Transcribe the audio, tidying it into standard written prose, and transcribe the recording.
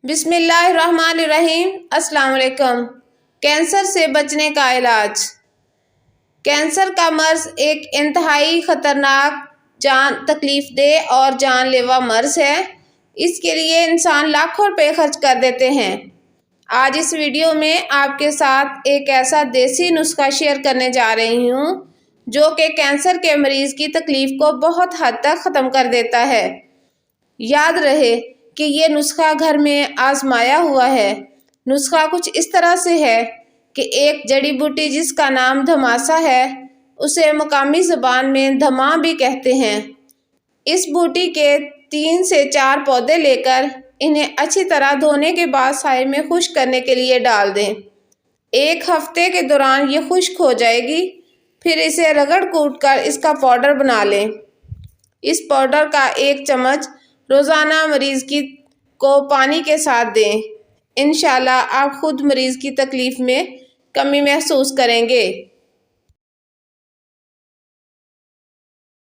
بسم اللہ الرحمن الرحیم۔ السلام علیکم۔ کینسر سے بچنے کا علاج۔ کینسر کا مرض ایک انتہائی خطرناک، تکلیف دہ اور جان لیوا مرض ہے۔ اس کے لیے انسان لاکھوں روپے خرچ کر دیتے ہیں۔ آج اس ویڈیو میں آپ کے ساتھ ایک ایسا دیسی نسخہ شیئر کرنے جا رہی ہوں جو کہ کینسر کے مریض کی تکلیف کو بہت حد تک ختم کر دیتا ہے۔ یاد رہے کہ یہ نسخہ گھر میں آزمایا ہوا ہے۔ نسخہ کچھ اس طرح سے ہے کہ ایک جڑی بوٹی جس کا نام دھماسا ہے، اسے مقامی زبان میں دھما بھی کہتے ہیں۔ اس بوٹی کے 3 سے 4 پودے لے کر انہیں اچھی طرح دھونے کے بعد سائے میں خشک کرنے کے لیے ڈال دیں۔ 1 ہفتے کے دوران یہ خشک ہو جائے گی، پھر اسے رگڑ کوٹ کر اس کا پاؤڈر بنا لیں۔ اس پاؤڈر کا 1 چمچ روزانہ مریض کو پانی کے ساتھ دیں۔ انشاءاللہ آپ خود مریض کی تکلیف میں کمی محسوس کریں گے۔